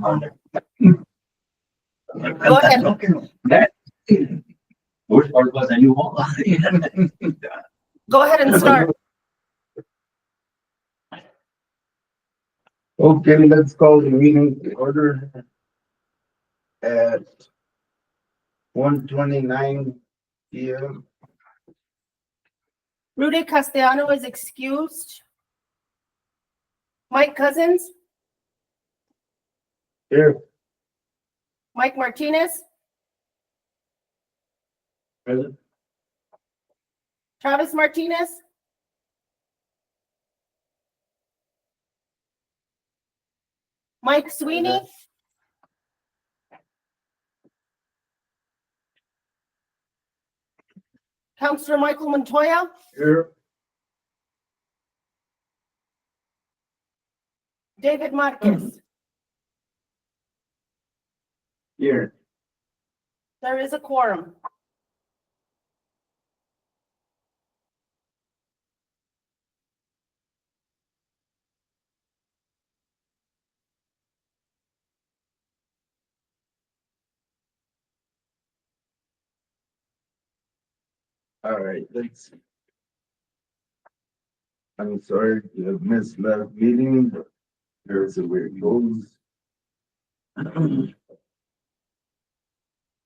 Go ahead. That worst part was I knew all. Go ahead and start. Okay, let's call the meeting to order at 1:29 p.m. Rudy Castellano is excused. Mike Cousins, Here. Mike Martinez, Present. Travis Martinez, Mike Sweeney, Councillor Michael Montoya, Here. David Marquez. Here. There is a quorum. All right, let's. I'm sorry to have missed last meeting, but there's a way it goes.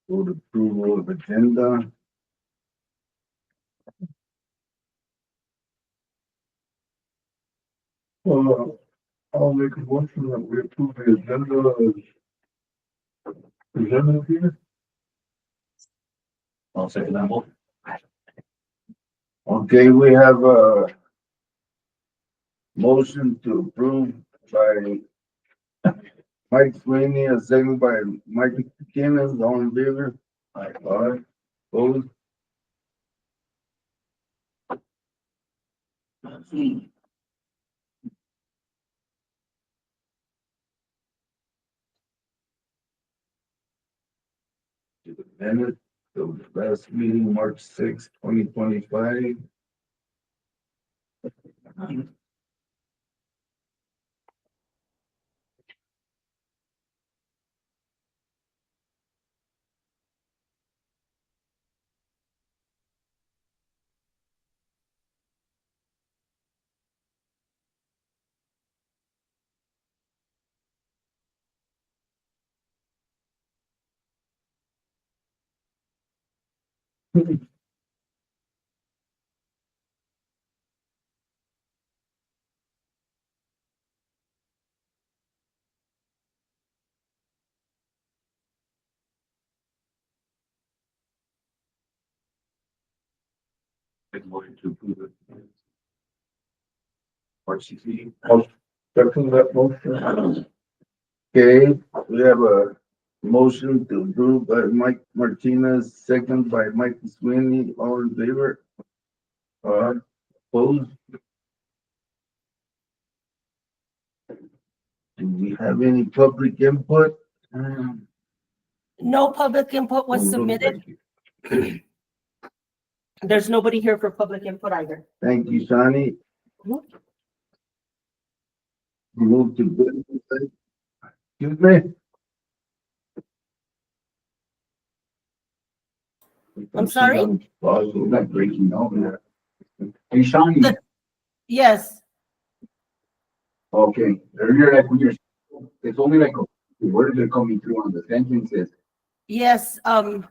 Vote approval of agenda. I'll make a motion that we approve the agenda as presented here. I'll second that one. Okay, we have a motion to approve by Mike Sweeney, a second by Mike McKinnon, all in favor? Aye. Opposed? To the minute of the last meeting, March 6, 2025. Make a motion to approve it. March 16th. I'll second that motion. Okay, we have a motion to approve by Mike Martinez, second by Mike Sweeney, all in favor? Opposed? Do we have any public input? No public input was submitted. There's nobody here for public input either. Thank you, Shani. Move to business. Excuse me? I'm sorry? I'm not breaking down. Hey, Shawnee. Yes, Okay, earlier, like when you're, it's only like words are coming through on the sentences. yes, I'm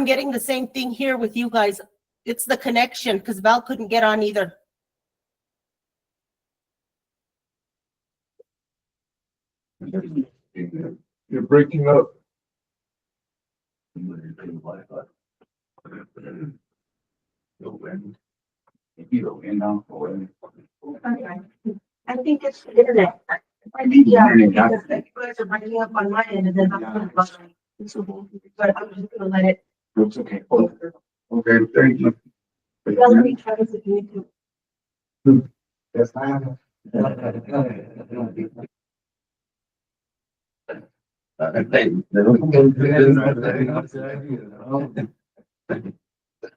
getting the same thing here with you guys. It's the connection, because Val couldn't get on either. You're breaking up. I think it's the internet. I think, yeah, because you guys are breaking up on my end and then I'm on mine. But I'm just gonna let it. It's okay. Okay, thank you. Well, let me try this if you need to. Yes, ma'am.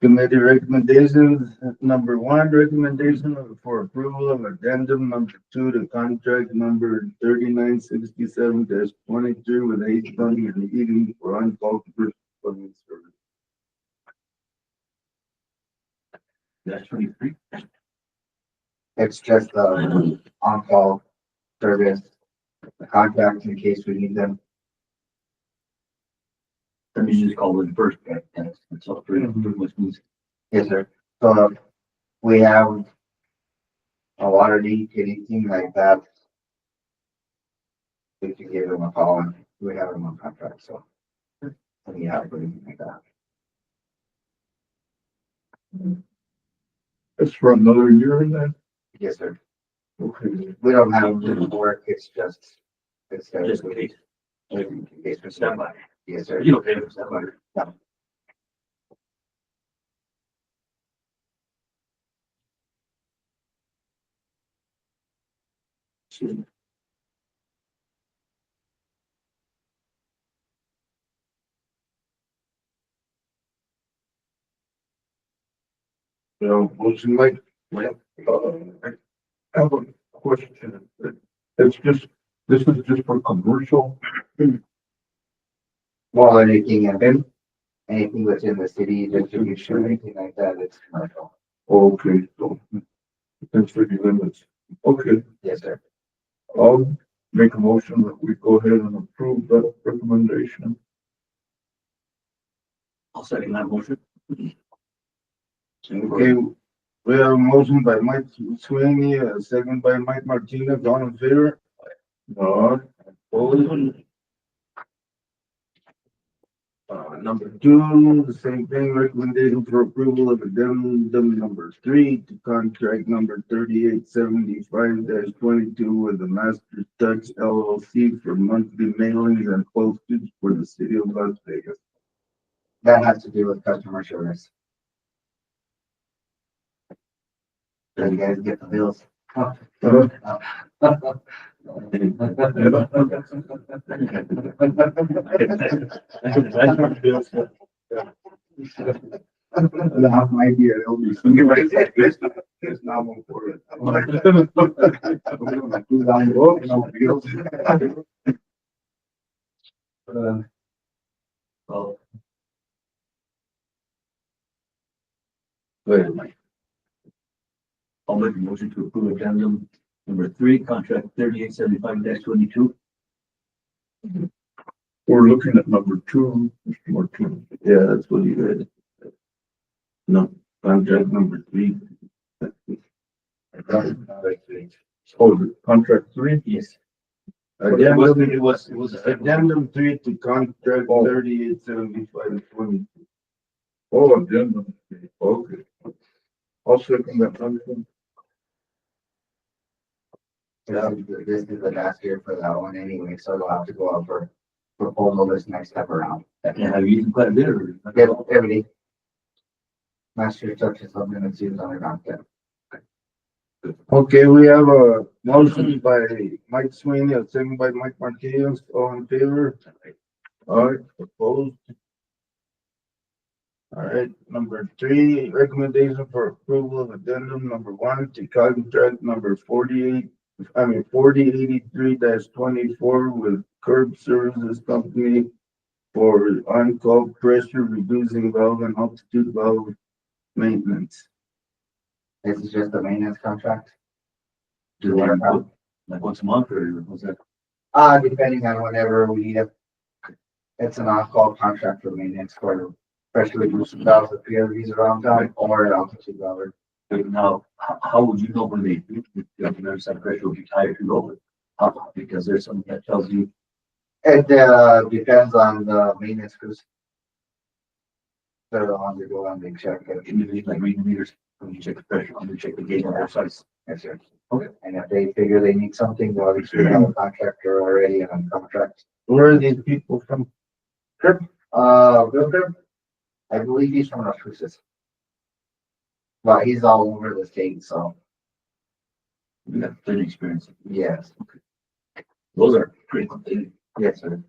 Committee recommendations, number one, recommendation for approval of addendum number two to contract number 3967 22 with H Plumbing and Heating for on-call plumbing service. That's 23. It's just, on-call service, the contracts in case we need them. Let me just call it the first guy. That's all three of them, which means Yes, sir. So if we have a water leak, anything like that, we can give them a call and we have them on contract, so. We have anything like that. It's for another year then? Yes, sir. Okay. We don't have to work, it's just, it's there. just in case. In case we Stand by. Yes, sir. You don't pay for stand by. So, motion Mike, I have a question. It's just, this is just for commercial. Well, anything within the city, distribution, anything like that, it's commercial. Okay, so it's city limits. Okay, Yes, sir. I'll make a motion that we go ahead and approve that recommendation. I'll second that motion. okay, we have a motion by Mike Sweeney, a second by Mike Martinez, all in favor? Opposed? Number two, the same thing, recommendation for approval of addendum number three to contract number 3875 22 with the Master Touch LLC for monthly mailings and postage for the city of Las Vegas. That has to do with customer service. So you guys get the bills. That might be an LBC. It's not one for it. Well, Wait a minute. I'll make a motion to approve addendum number three, contract 3875 22. We're looking at number two, Mr. Martinez. Yeah, that's what you read. No, contract number three. Oh, the contract three? Yes. Addendum, It was addendum three to contract 3875 20. Oh, agenda. Okay. I'll second that motion. This is the last year for that one anyway, so it'll have to go out for proposal this next step around. Yeah, have you used quite a bit or? Get everything. Last year touches something that's used on the ground. Okay, we have a motion by Mike Sweeney, a second by Mike Martinez, all in favor? All right, opposed? All right, number three, recommendation for approval of addendum number one to contract number 4083 24 with Curb Services Company for on-call pressure reducing valve and altitude valve maintenance. This is just a maintenance contract. Do they have, like once a month or was that? Depending on whenever we need it. It's an on-call contract for maintenance for pressure reducing valves if we ever use it around town or altitude valve. Now, how would you know when they, if there's that pressure, would you tire to go? How, because there's something that tells you. It, depends on the maintenance crews. They're the ones that go on and check it. Can you use like reading meters when you check the pressure, when you check the gauge on both sides? Yes, sir. Okay. And if they figure they need something, they'll obviously have a contractor already and on contract. Where are these people from? Wilker, I believe he's from Las Cruces. But he's all over the state, so You got plenty of experience. yes, Those are critical. yes, sir.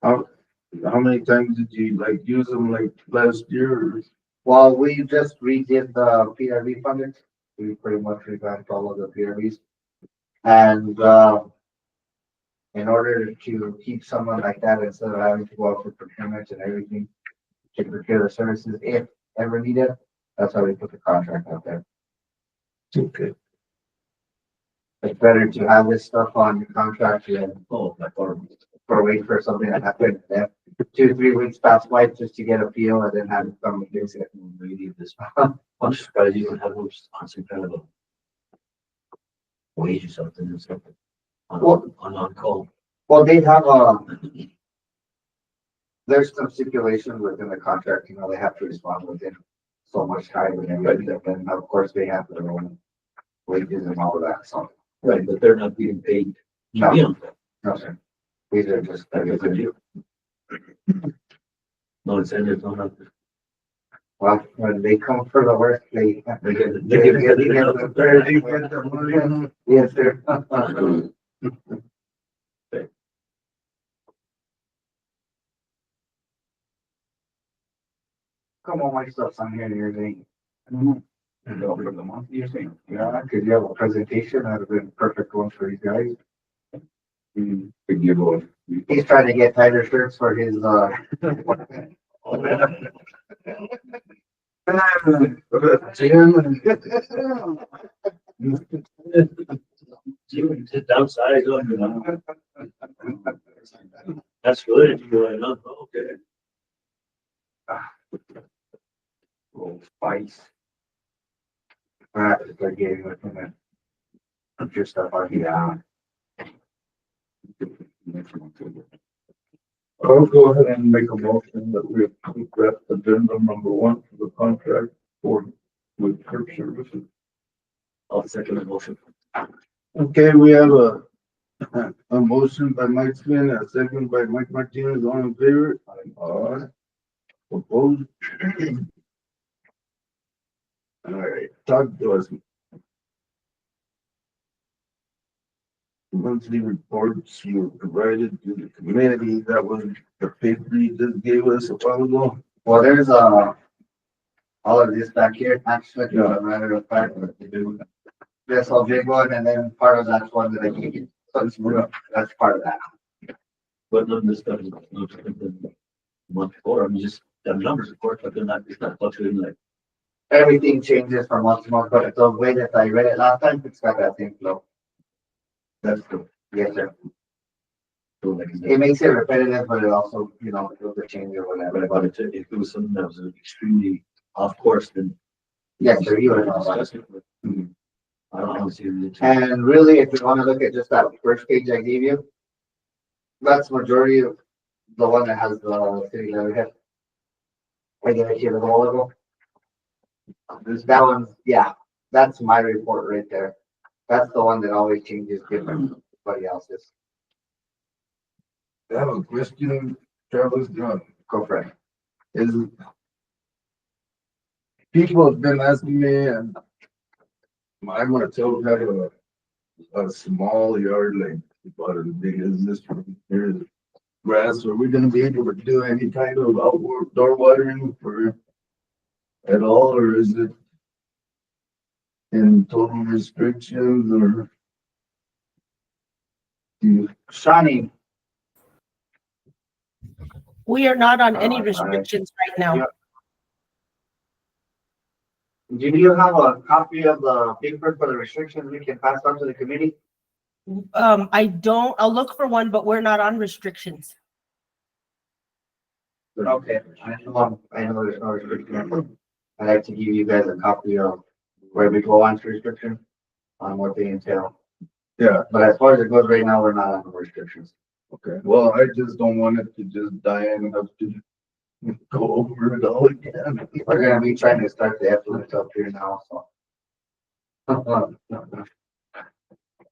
I'll How many times did you like use them like last year or? Well, we just redid the PRV funding. We pretty much revamped all of the PRVs. And, in order to keep someone like that, instead of having to go out for procurement and everything, to procure the services if ever needed, that's why we put the contract out there. Okay. It's better to have this stuff on your contract than Oh, like, or, wait for something to happen. Then 2-3 weeks pass by just to get a PO and then have it come and fix it. we need this. Bunch of guys even have those on some kind of a wage or something or something. On call. Well, they have there's some stipulations within the contract, you know, they have to respond within so much time and everything, and of course they have their own wages and all of that, so. Right, but they're not being paid. No. Yeah. No, sir. These are just. That's a good deal. No incentives, no nothing. Well, when they come for the work, they. They get They get the the money. Yes, sir. Come on, my stuff's on here and everything. And over the month, you're saying? Yeah, cause you have a presentation, that'd have been a perfect one for you guys. Big giveaway. He's trying to get tighter shirts for his, You can sit outside, you know. That's good. If you know, okay. little spice. Alright, if I gave you a minute. Put your stuff on here. I'll go ahead and make a motion that we approve that addendum number 1 for the contract for with Kirk Services. I'll second the motion. Okay, we have a motion by Mike Smith, a second by Mike Martinez, all in favor? Aye. Opposed? All right, talk to us. Monthly reports you provided to the committee, that was the paper you just gave us a while ago. Well, there's all of this back here, actually, as a matter of fact, what to do. This whole big one, and then part of that's one that I can get, so it's, that's part of that. But none of this stuff is no different than the month before. I mean, just the numbers, of course, but they're not, it's not fluctuating like. Everything changes from month to month, but the way that I read it last time, it's got that same flow. That's good. Yes, sir. So like, It makes it repetitive, but it also, you know, feels the change or but whatever. about it, if it was something that was extremely off course, then. Yes, sir, you would know about it. Discuss it, but, I don't know. See the. And really, if you want to look at just that first page I gave you, that's majority of the one that has the city letterhead. I gave it to you a while ago. That one, yeah, that's my report right there. That's the one that always changes different than everybody else's. I have a question, Travis, Go for it. is people have been asking me, and I'm gonna tell them have a small yard, like about as big as this one here, grass. Are we gonna be able to do any kind of outdoor watering for at all, or is it in total restrictions, or Shawnee, We are not on any restrictions right now. do you have a copy of the paper for the restrictions we can pass on to the committee? I don't, I'll look for one, but we're not on restrictions. Okay, I know there's no restriction. I'd like to give you guys a copy of where we go on to restriction, on what they entail. yeah, But as far as it goes right now, we're not on the restrictions. okay. Well, I just don't want it to just die and have to go over it all again. We're gonna be trying to start the effluent up here now, so.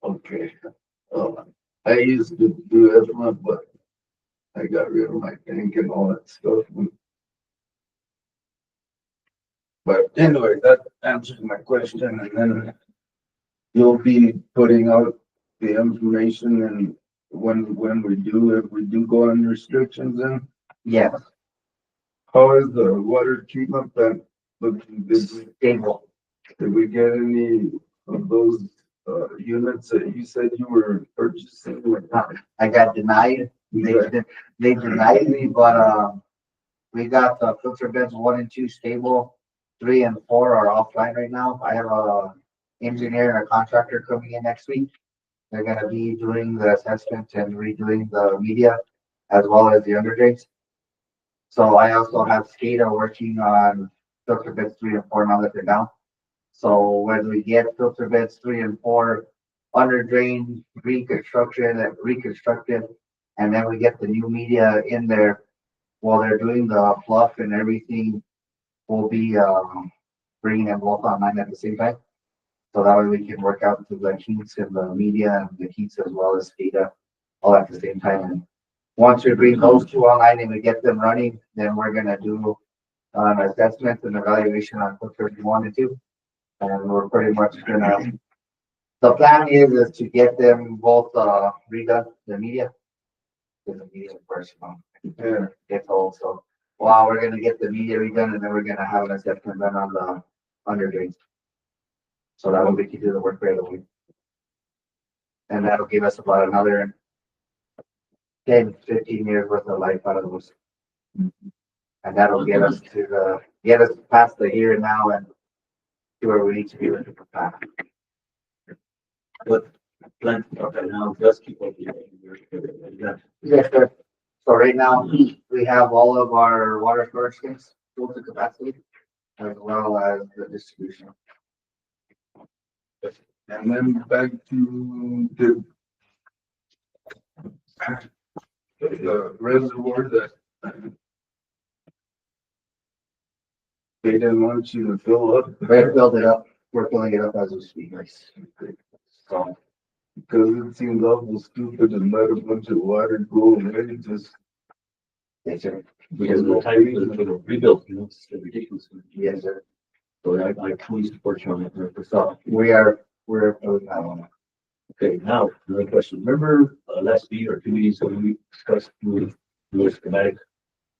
Okay. I used to do it, but I got rid of my tank and all that stuff. But anyway, that answers my question, and then you'll be putting out the information and when we do, if we do go on restrictions, then Yes, How is the water treatment plant looking? stable. Did we get any of those, units that you said you were purchasing? I got denied. They denied me, but, we got the filter beds 1 and 2 stable. 3 and 4 are offline right now. I have a engineer and a contractor coming in next week. They're gonna be doing the assessment and redoing the media as well as the underdrains. So I also have SCADA working on filter beds 3 and 4 now that they're down. So when we get filter beds 3 and 4 under drain reconstructed, and then we get the new media in there while they're doing the fluff and everything, we'll be bringing them both online at the same time. So that way we can work out to the heats and the media and the heats as well as SCADA all at the same time. And once we bring those two online and we get them running, then we're gonna do an assessment and evaluation on filters 1 and 2. And we're pretty much gonna, the plan is to get them both redone, the media. The media first, Yeah, gets old, so, wow, we're gonna get the media redone and then we're gonna have an assessment done on the under drains. So that way we can do the work right away. And that'll give us about another 10-15 years worth of life out of those. And that'll get us past the here and now and to where we need to be with the path. But plant right now does keep up. Yes, sir. So right now, we have all of our water storage tanks full to capacity, as well as the distribution. and then back to the reservoir that they didn't want you to fill up. We're filled it up. We're filling it up as we speak. So, Because it seems awful stupid to let a bunch of water go away, just. yes, sir. Because the time for the rebuild, it's ridiculous. Yes, sir. So I fully support you on that. So we're filling that one. Okay, now, another question. Remember, last meeting or 2 meetings ago, we discussed doing the schematic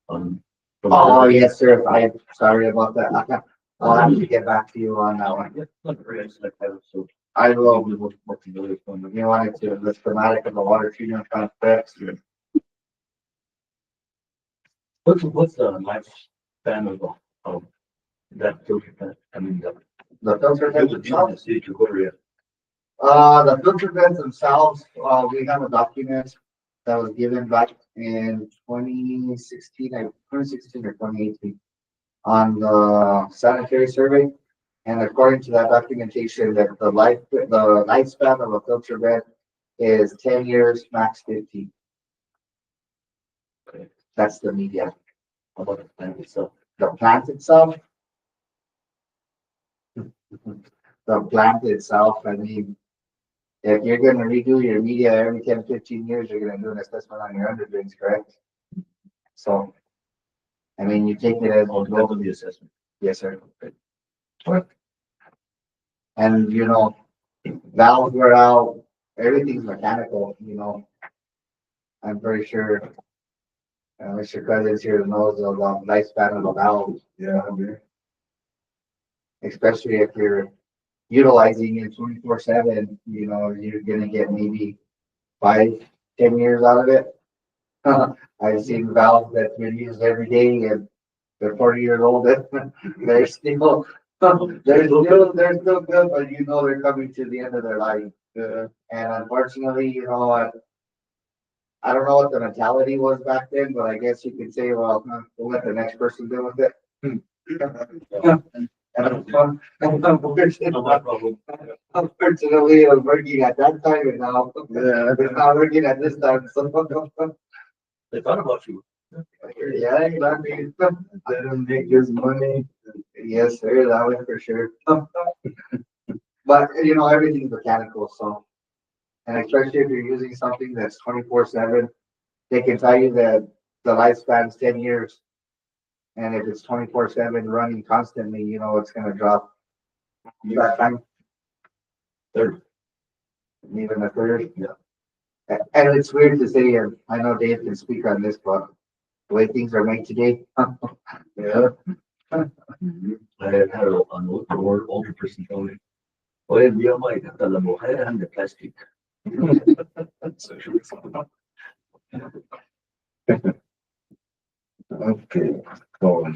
on. Oh, yes, sir. I'm sorry about that. I'll have to get back to you on that one. Yeah, not very nice, like that, so I will. we will work together on the. You wanted to, the schematic of the water treatment complex. What's the lifespan of that filter plant? I mean, The filter the beds themselves, city to area. the filter beds themselves, we have a document that was given back in 2016 or 2018 on the sanitary survey. And according to that documentation, that the lifespan of a filter bed is 10 years, max 15. Okay. That's the media. How about the plant itself? The plant itself. The plant itself, I mean, if you're gonna redo your media every 10-15 years, you're gonna do an assessment on your underdrains, correct? So, I mean, you take it as, Oh, depends on the assessment. yes, sir. And, you know, valves were out, everything's mechanical, you know. I'm pretty sure, Mr. Cousins here knows the lifespan of the valve, Yeah, I mean, especially if you're utilizing it 24/7, you know, you're gonna get maybe 5-10 years out of it. I've seen valves that's been used every day and they're 40 years old, and they're still, they're still good, but you know, they're coming to the end of their life. And unfortunately, you know, I don't know what the mentality was back then, but I guess you could say, well, we'll let the next person deal with it. And unfortunately, No, not problem. unfortunately, it was working at that time and now yeah, it's not working at this time. So, They thought about you. yeah, exactly. let him make his money. Yes, sir, that was for sure. But, you know, everything's mechanical, so. And especially if you're using something that's 24/7, they can tell you that the lifespan's 10 years. And if it's 24/7 running constantly, you know, it's gonna drop. That time, Third. even a third. Yeah. And it's weird to say, and I know Dave can speak on this, but the way things are made today. Yeah. I had an older person tell me, oye, día mai, hasta las mujeres han de plastic. So she was Okay, so.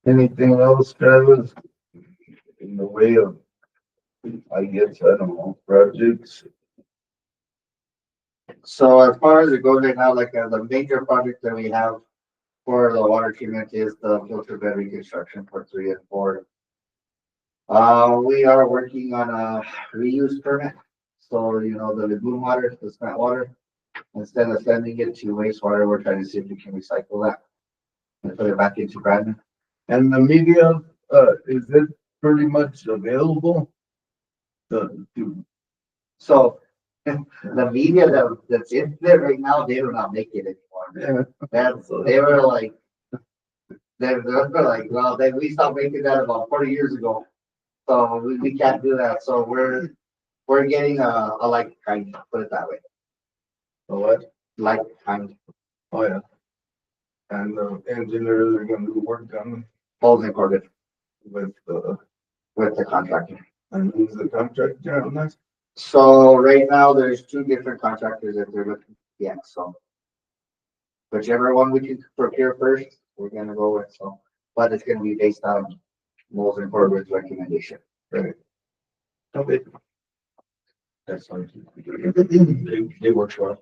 Anything else, Travis? In the way of, I guess, I don't know, projects? So as far as it goes right now, like the major project that we have for the water treatment is the filter bed reconstruction for 3 and 4. We are working on a reuse permit. So, you know, the lagoon water, the spent water, instead of sending it to wastewater, we're trying to see if we can recycle that and put it back into Brandon. And the media, is it pretty much available? To, So the media that's in there right now, they do not make it anymore. They were like, they're like, well, then we stopped making that about 40 years ago. So we can't do that. So we're getting a like kind, put it that way. what? Like kind, Oh, yeah. And the engineers are gonna do work on holes imported with, with the contractor. and who's the contractor on that? So right now, there's 2 different contractors that they're looking, yeah, so. Whichever one we can procure first, we're gonna go with, so, but it's gonna be based on Molson Corbett's recommendation. Okay. That's fine. They work for us.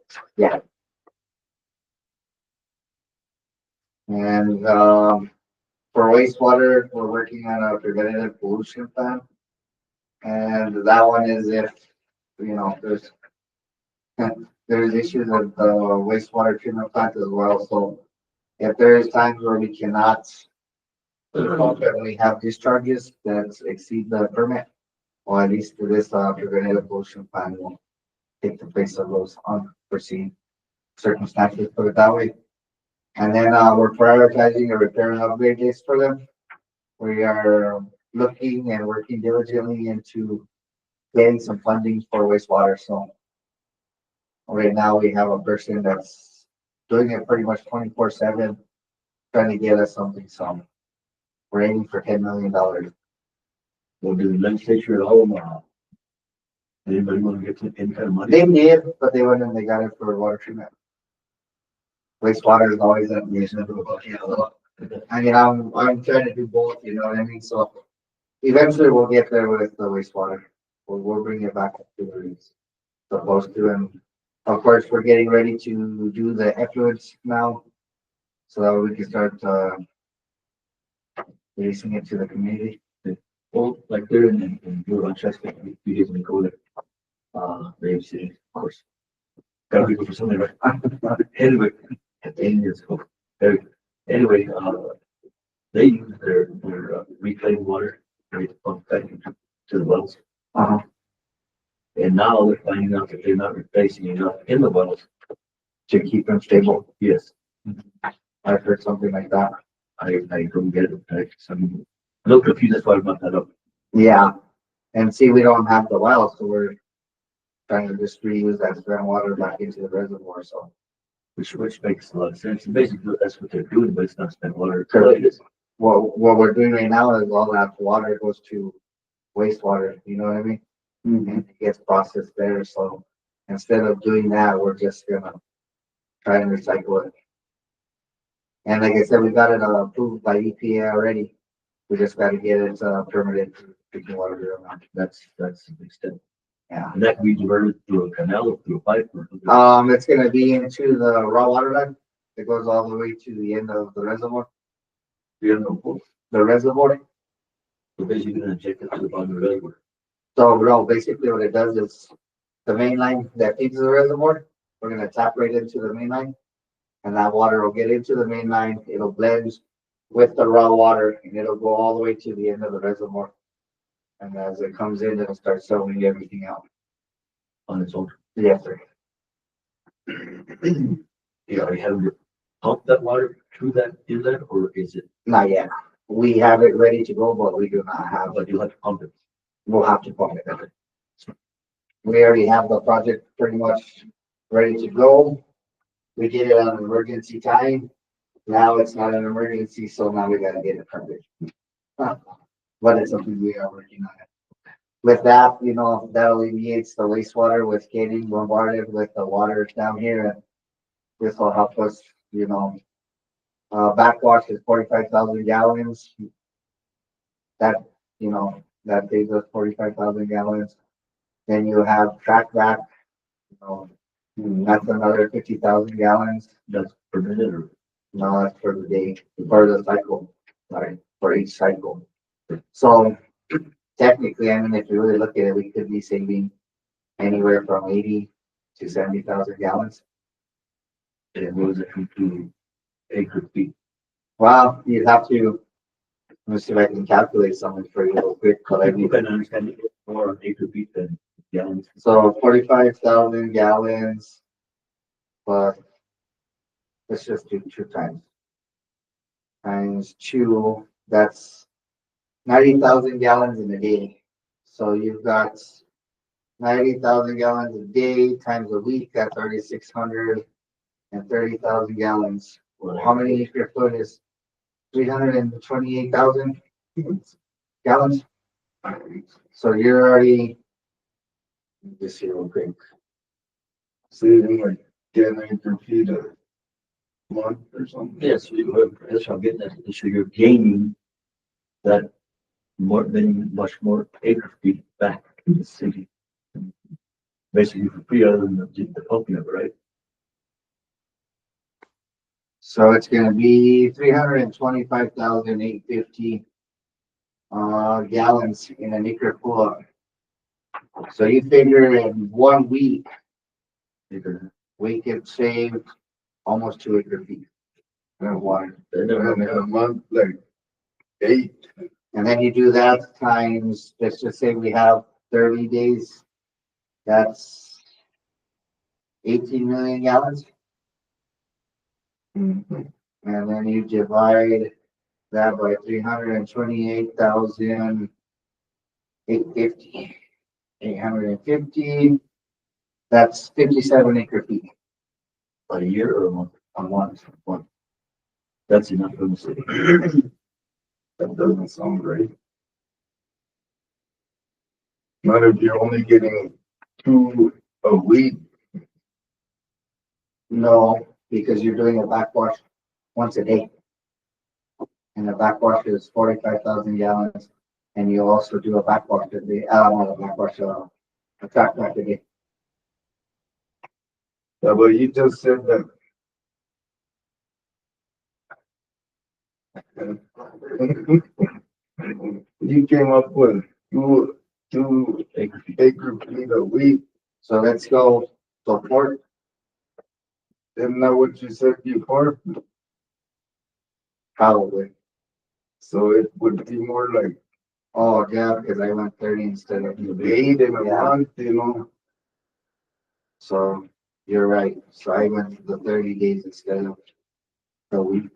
And, for wastewater, we're working on a preventative pollution plan. And that one is if, you know, there's issues with the wastewater treatment plant as well, so if there is times where we cannot we have discharges that exceed the permit, or at least this preventative pollution plan will take the place of those unforeseen circumstances, put it that way. And then we're prioritizing a repair and upgrade list for them. We are looking and working diligently into getting some funding for wastewater. So right now we have a person that's doing it pretty much 24/7, trying to get us something. So we're aiming for $10 million. We'll do the legislature at all. Anybody want to get any kind of money? They did, but they went and they got it for water treatment. Wastewater is always a reasonable. I mean, I'm trying to do both, you know what I mean? So eventually we'll get there with the wastewater. We'll bring it back up to where it's supposed to. And of course, we're getting ready to do the effluents now, so that we can start releasing it to the community. Well, like they're in Rochester, you guys may go there. Rave City, of course. Gotta be good for something, right? Anyway, anyway, they use their reclaimed water, right, to pump back to the wells. And now they're finding out that they're not replacing enough in the wells To keep them stable. Yes, I've heard something like that. I don't get it. I'm a little confused. That's why I brought that up. Yeah. And see, we don't have the well, so we're trying to just reuse that groundwater back into the reservoir, so. Which makes a lot of sense. And basically, that's what they're doing, but it's not spent water. Correct. What we're doing right now is all that water goes to wastewater, you know what I mean? And it gets processed there, so instead of doing that, we're just gonna try and recycle it. And like I said, we got it approved by EPA already. We just gotta get it permitted for drinking water here now. That's the extent. Yeah. And that can be diverted through a canal or through a pipe or. It's gonna be into the raw water line. It goes all the way to the end of the reservoir. The end of both. The reservoir. So basically, you're gonna inject it to the bottom of the reservoir. So no, basically what it does is the main line that feeds the reservoir, we're gonna tap right into the main line. And that water will get into the main line, it'll blend with the raw water and it'll go all the way to the end of the reservoir. And as it comes in, it'll start selling everything out. On its own. Yes, sir. You already have to pump that water through that inlet, or is it, Not yet. We have it ready to go, but we do not have but it. you'll have to pump it? We'll have to pump it. We already have the project pretty much ready to go. We did it on an emergency time. Now it's not an emergency, so now we gotta get it permitted. But it's something we are working on. With that, that alleviates the wastewater with getting bombarded with the water down here. And this will help us, backwash is 45,000 gallons. That, that saves us 45,000 gallons. Then you have track back, that's another 50,000 gallons. That's per minute or? No, that's for the day, for the cycle, sorry, for each cycle. So technically, I mean, if you really look at it, we could be saving anywhere from 80 to 70,000 gallons. And what does it come to acre feet? Well, you'd have to, let me see if I can calculate something for you real quick, but I You mean, can understand it more on acre feet than gallons. so 45,000 gallons, but let's just do 2 times 2, that's 90,000 gallons in a day. So you've got 90,000 gallons a day times a week, that's already 630,000 gallons. How many acre foot is 328,000 gallons? So you're already, just see real quick. Saving like 10 acre feet a month or something. Yes, that's how I'm getting at. So you're gaining that much more acre feet back to the city. Basically for free, other than the pumping of it, right? So it's gonna be 325,850 gallons in an acre full. So you figure in 1 week, we could save almost 2 acre feet of water. And in a month, like 8. And then you do that times, let's just say we have 30 days, that's 18 million gallons. And then you divide that by 328,850. 850, that's 57 acre feet A year or a month? a month. That's enough for the city. That doesn't sound right. Not if you're only getting 2 a week. No, because you're doing a backwash once a day. And the backwash is 45,000 gallons. And you also do a backwash a day, not a backwash, a track back a day. Yeah, but you just said that. You came up with two Acre feet. acre feet a week. So let's go support. Isn't that what you said before? Probably. So it would be more like Oh, yeah, because I went 30 instead of 8 in a Yeah. month. So you're right. So I went to the 30 days instead of the week.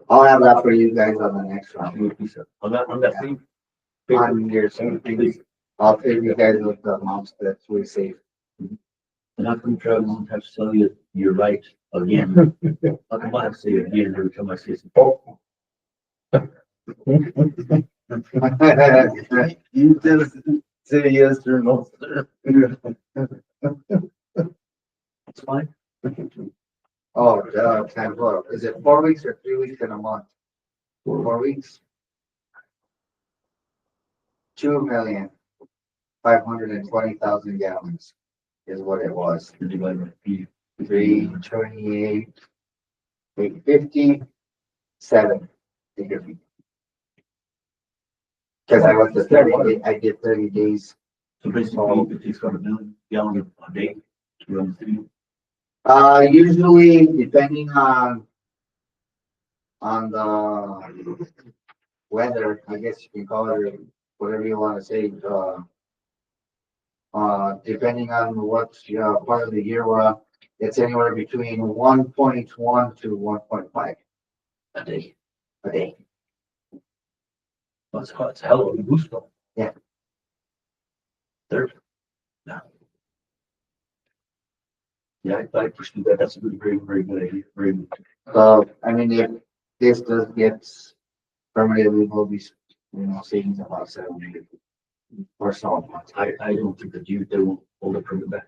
I'll have that for you guys on the next round. On that same. On your same things. I'll tell you guys with the amounts that we save. And how come Travis won't have to tell you you're right again? How come I have to say it again every time I say something? Oh, you just say yes or no, sir. It's fine. Oh, times what? Is it 4 weeks or 3 weeks in a month? 4 weeks? 2,520,000 gallons is what it was. You're dividing by feet. 328, 850, 7 acre feet. Because I went to 30, I did 30 days. So basically, it takes about 1 million gallons a day to run the city. Usually depending on the weather, I guess you can call it whatever you want to say. Depending on what part of the year we're on, it's anywhere between 1.1 to 1.5 A day. a day. That's a hell of a boost though. Yeah. There. Yeah, I pursue that. That's a good, very, very good idea. Very good. So, I mean, if this does get permitted, we will be, saving about 700 or so. I don't think that they won't hold the permit back.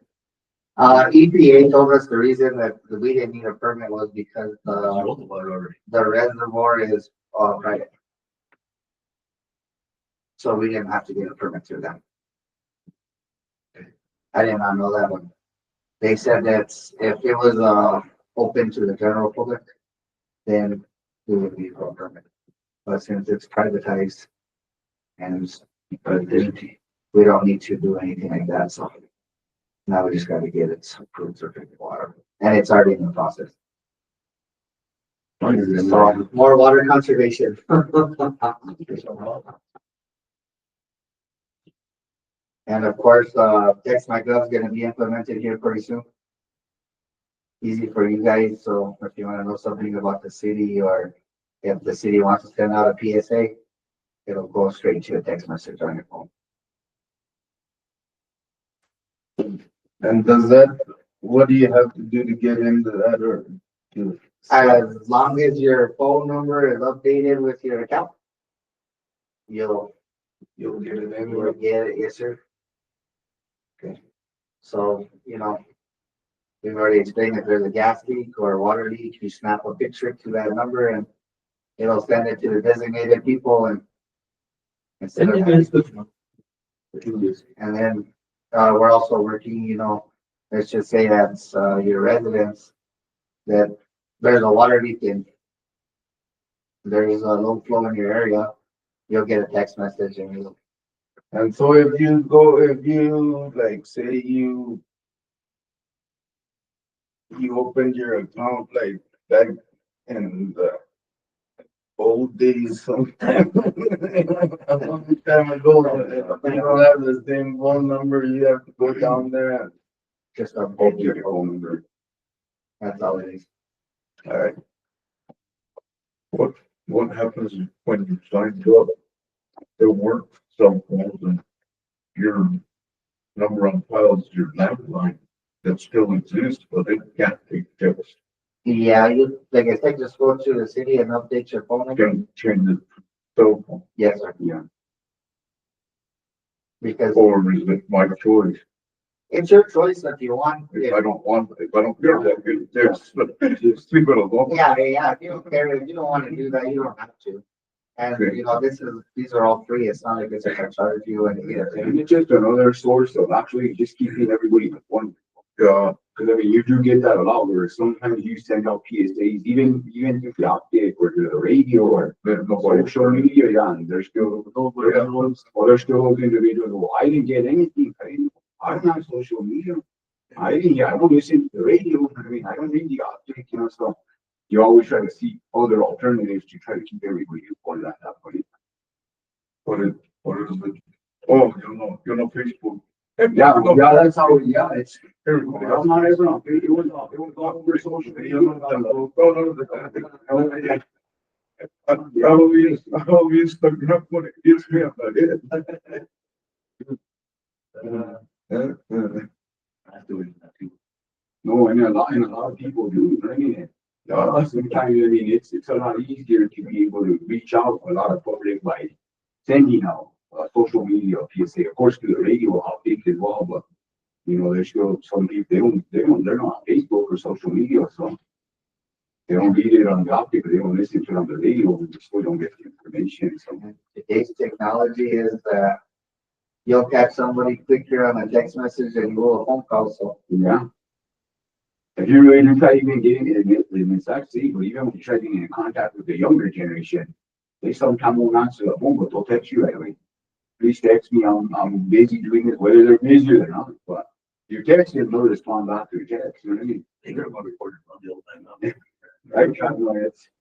EPA told us the reason that we didn't need a permit was because You know the water already. the reservoir is, private. So we didn't have to get a permit through them. I did not know that one. They said that if it was, open to the general public, then we would be for a permit. But since it's privatized and Identity. we don't need to do anything like that, so now we just gotta get it approved certificate water, and it's already in the process. So more water conservation. And of course, Text My Gov is gonna be implemented here pretty soon. Easy for you guys, so if you wanna know something about the city, or if the city wants to send out a PSA, it'll go straight to a text message on your phone. And does that, what do you have to do to get into that or to? As long as your phone number is updated with your account, you'll You'll get it in you'll get it, yes, sir. Okay. So, we've already explained if there's a gas leak or a water leak, you snap a picture to that number and it'll send it to the designated people and instead of and then, we're also working, let's just say that's, your residents, that there's a water leak and there's a low flow in your area, you'll get a text message and you'll. And so if you like, say you opened your account like back in the old days sometime, a long time ago, if you don't have the same phone number, you have to go down there and Just update your phone number. that's all it is. All right. What happens when you signed up? There weren't cell phones and your number on file is your landline that still exists, but it can't take text. Yeah, like I said, just go to the city and update your phone number. Can change the cell phone, Yes, sir. Yeah. Because or is it my choice? it's your choice if you want. If I don't care that good text, just leave it alone. Yeah, if you don't care, if you don't want to do that, you don't have to. And, these are all free. It's not like it's gonna charge you And anything. it's just another source of actually just keeping everybody informed. Cause I mean, you do get that a lot where sometimes you send out PSAs, even if the optic or the radio or social media, yeah, and there's still, there's still those individuals, well, I didn't get anything, I'm not social media. I don't listen to the radio, I mean, I don't read the optic, so you always try to see other alternatives to try to keep everybody informed at that point. What is it? Oh, Facebook. Yeah, that's how, yeah, it's. Everybody Well, else. not everyone, it was all over social media. Probably is stuck up when it gets me up, but it. I'm doing that too. No, and a lot of people do, you know what I mean? Sometimes, I mean, it's a lot easier to be able to reach out to a lot of public by sending out, social media, PSA, of course, to the radio, how big as well, but there's still some people, they're not on Facebook or social media, so they don't read it on the optic, they don't listen to it on the radio, and they still don't get the information, so. Today's technology is that you'll catch somebody quicker on a text message than you will a phone call, so. Yeah. If you really do try even getting it, it's actually, but even when you try getting in contact with the younger generation, they sometimes won't answer the phone, but they'll text you right away. Please text me, I'm busy doing this, whether they're busy or not, but you text them, they'll respond back to your text, you know what I mean? They hear about recorded on the old time now. Right,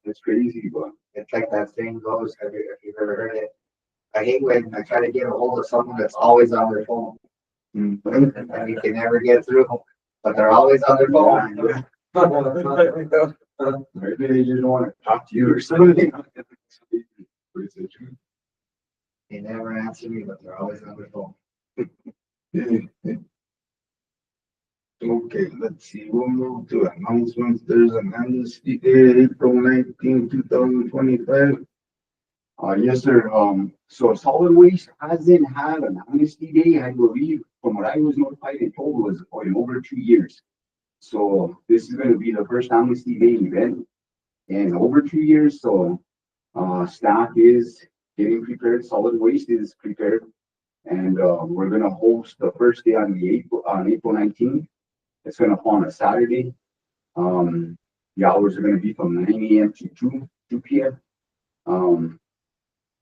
it's crazy, but. It's like that saying goes, if you've ever heard it. I hate when I try to get a hold of someone that's always on their phone. And you can never get through, but they're always on their phone. Maybe they just don't want to talk to you or something. They never answer me, but they're always on their phone. So Okay, let's see, we'll move to announcements. There's an amnesty day, April 19, 2025. Yes, sir. So solid waste hasn't had an amnesty day, I believe, from what I was notified and told was in over 2 years. So this is gonna be the first amnesty day event in over 2 years, so, staff is getting prepared, solid waste is prepared. And, we're gonna host the first day on April 19th. It's gonna fall on a Saturday. The hours are gonna be from 9 a.m. to two p.m.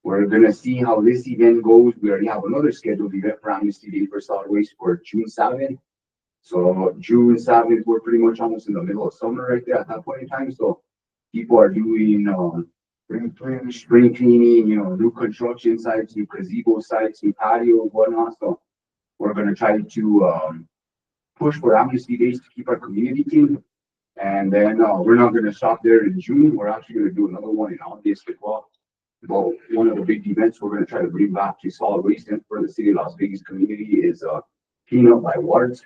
We're gonna see how this event goes. We already have another scheduled event for Amnesty Day for solid waste for June 7th. So June 7th, we're pretty much almost in the middle of summer right there at that point in time. So people are doing spring cleaning, new construction sites, new gazebo sites, new patios, whatnot. So we're gonna try to push for Amnesty Days to keep our community clean. And then we're not gonna stop there in June. We're actually gonna do another one in August as well. Well, one of the big events we're gonna try to bring back to solid waste and for the city of Las Vegas community is cleanup by wards.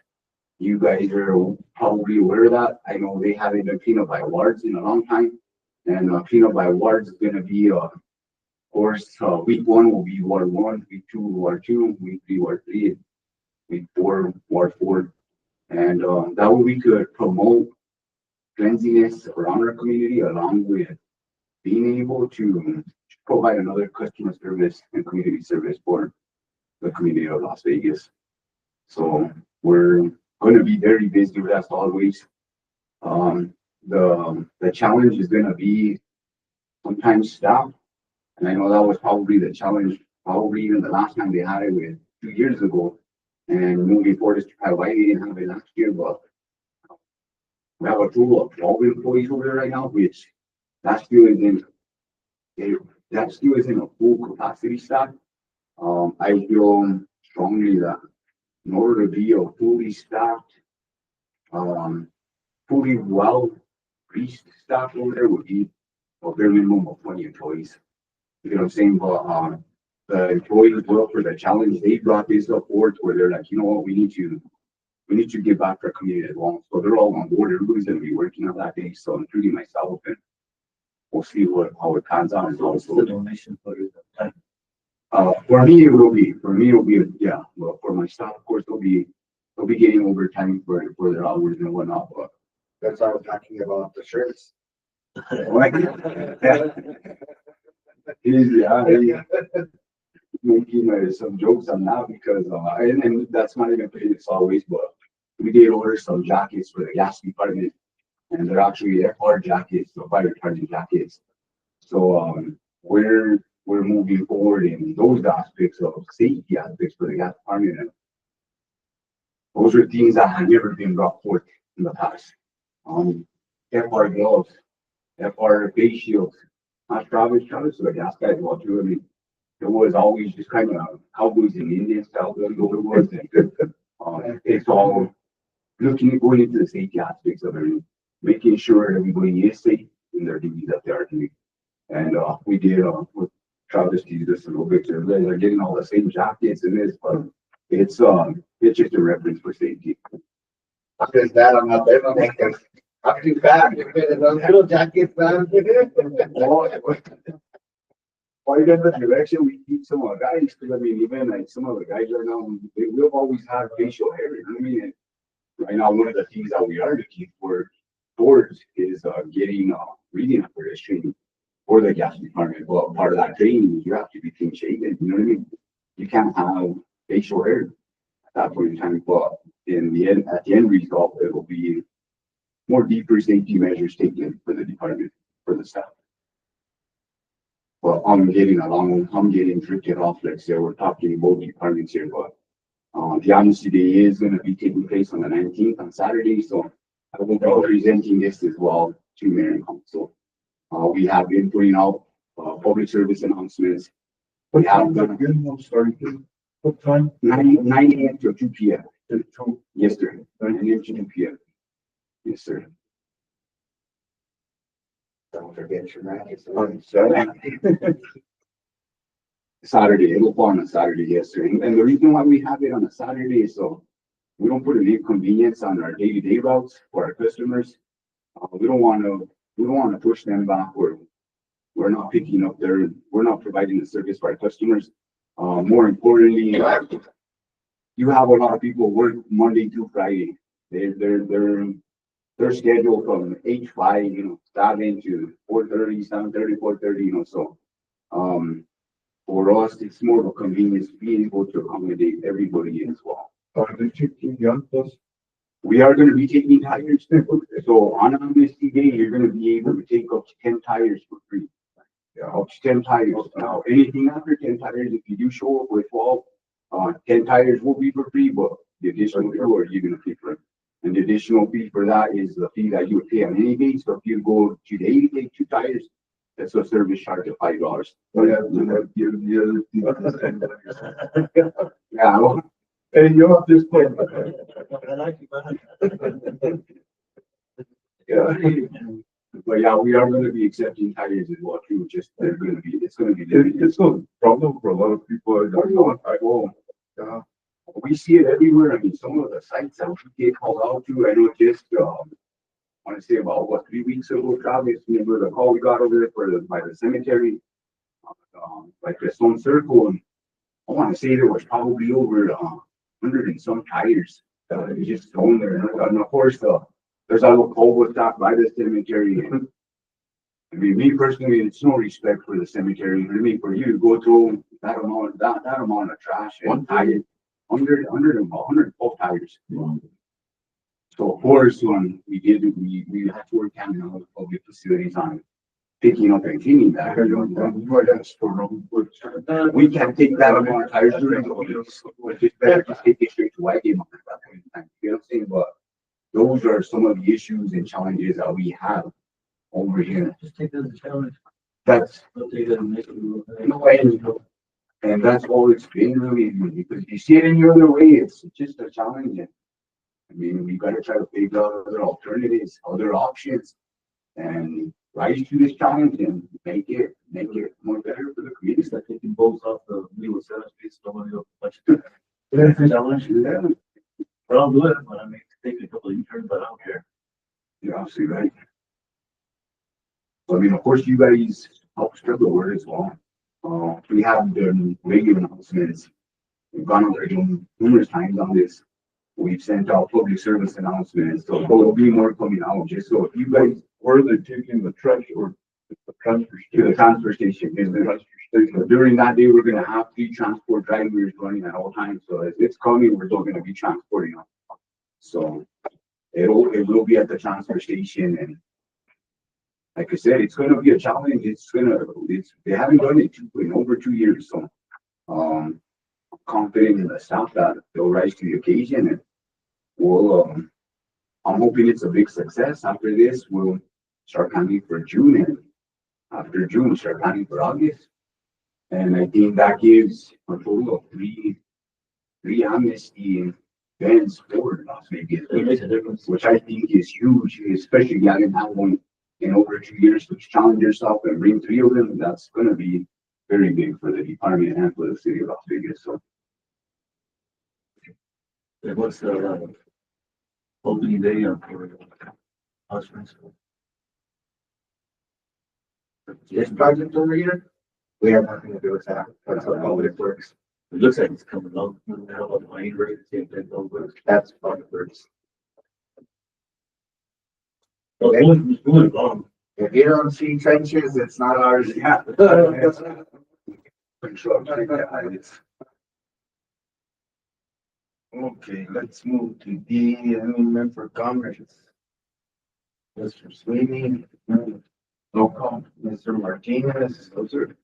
You guys are probably aware of that. I know they haven't done cleanup by wards in a long time. And cleanup by wards is gonna be, of course, week 1 will be Ward 1, week 2, Ward 2, week 3, Ward 3, week 4, Ward 4. And that way we could promote cleanliness around our community along with being able to provide another customer service and community service for the community of Las Vegas. So we're going to be very busy with that solid waste. The challenge is going to be sometimes staff, and I know that was probably the challenge, probably even the last time they had it with 2 years ago, and moving forward is why they didn't have it last year. But we have a total of 12 employees over there right now, which that still isn't a full capacity staff. I feel strongly that in order to be a fully staffed, fully well greased staff over there would be a bare minimum of 20 employees. You know what I'm saying? But the employees, well, for the challenge, they brought this up forward where they're like, you know what, we need to give back to our community as well. So they're all on board. Everybody's going to be working on that day. So including myself, and we'll see how it pans out. And Also the donation for the time. For me, it'll be, yeah. Well, for my staff, of course, they'll be getting overtime for their hours and whatnot. But That's why I was talking about the shirts. yeah, making some jokes on that because, and that's not even paying us always, but we did order some jackets for the gas department, and they're actually FR jackets, so fire retardant jackets. So we're moving forward in those aspects of safety aspects for the gas department, and those are things that have never been brought forth in the past. FR gloves, FR face shields, not Travis, so the gas guys well too. I mean, it was always just kind of cowboys and Indian style going was. It's all going into the safety aspects of it, making sure everybody is safe in their duties that they are doing. And we did with Travis teased us a little bit. They're getting all the same jackets and this, but it's just a reference for safety. Because that I'm not there, I'm too fat. Those little jackets, man. Why does the direction we keep some of the guys? Because I mean, even like some of the guys right now, we've always had facial hair. You know what I mean? And right now, one of the things that we are looking for towards is getting reading apparatus training for the gas department. Well, part of that training is you have to be clean shaven. You know what I mean? You can't have facial hair at that point in time. But in the end, at the end result, it will be more deeper safety measures taken for the department, for the staff. Well, I'm getting drifted off. Let's say we're talking both departments here, but the amnesty day is going to be taking place on the 19th on Saturday. So I will be presenting this as well to Mayor and Council. We have been putting out public service announcements. We have starting what time? 9 a.m. to 2 p.m. Yes, sir. 9 a.m. to 2 p.m. Yes, sir. Don't forget your rackets. On Saturday, it'll fall on a Saturday, yes, sir. And the reason why we have it on a Saturday is so we don't put an inconvenience on our day-to-day routes for our customers. We don't wanna push them back or we're not picking up we're not providing the service for our customers. More importantly, you have a lot of people work Monday through Friday. They're scheduled from 8 to 5, 7 to 4:30, 7:30, 4:30, so, for us, it's more of a convenience being able to accommodate everybody as well. Are they taking young plus? We are gonna be taking tires. So on an amnesty day, you're gonna be able to take up to 10 tires for free. Yeah, up to 10 tires. Now, anything after 10 tires, if you do show up with 12, 10 tires will be for free, but the additional 2 are you gonna pay for it? And the additional fee for that is the fee that you would pay on any day. So if you go today to take 2 tires, that's a service charge of $5. Oh, yeah, the other. Yeah, well, Hey, you're up this point. I like it, yeah. But yeah, we are gonna be accepting tires as well too, just it's gonna be. It's a problem for a lot of people. I will. We see it everywhere. I mean, some of the sites that we get called out to, I know just, I want to say about 3 weeks ago, Travis, remember the call we got over there by the cemetery, like the Stone Circle, and I want to say there was probably over 100 and some tires, just thrown there. And of course, there's a little cul-de-sac by the cemetery. And, I mean, me personally, it's no respect for the cemetery. I mean, for you to go through that amount of trash and tires. 112 tires. So of course, when we had to work down in all the public facilities on picking up and cleaning that. We can't take that amount of tires during the weeks. It's better just take it straight to White Game. You know what I'm saying? But those are some of the issues and challenges that we have over here. Just take it as a challenge. That's, Don't take it and make it. And that's all it's been really, because you see it any other way, it's just a challenge. I mean, we gotta try to figure out other alternatives, other options, and rise to this challenge and make it more better for the community. It's like taking bolts off the wheel of 7 speeds, nobody will touch it. Challenge. But I'll do it, but I mean, take a couple of U-turns, but I don't care. You're absolutely right. So, I mean, of course, you guys help spread the word as well. We have done radio announcements. We've gone over numerous times on this. We've sent out public service announcements, so there will be more coming out. Just so if you guys Where are they taking the trash or the transfer to the station? transfer station, during that day, we're gonna have 3 transport drivers running at all times. So if it's coming, we're still gonna be transporting them. So it will be at the transfer station, and like I said, it's gonna be a challenge. They haven't done it in over 2 years, so I'm confident in the staff that they'll rise to the occasion, and I'm hoping it's a big success. After this, we'll start planning for June, and after June, start planning for August. And I think that gives a total of three amnesty events for Las Vegas, It makes a difference. which I think is huge, especially having that one in over 2 years to challenge yourself and bring 3 of them. That's going to be very big for the department and for the city of Las Vegas. So What's the opening day on for husbands? This project over here, we have nothing to do with that. That's how public works. It looks like it's coming along. How about the mine rate? Same thing over. That's public works. Well, it's moving along. If you don't see trenches, it's not ours. Yeah. Okay, let's move to D, any member comments? Mr. Sweeney, no comment. Mr. Martinez, No, sir.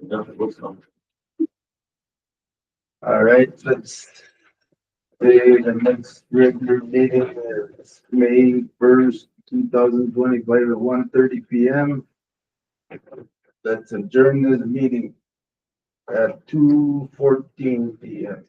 Nothing looks on. all right, let's say the next regular meeting is May 1st, 2025 at 1:30 PM. Let's adjourn this meeting at 2:14 PM.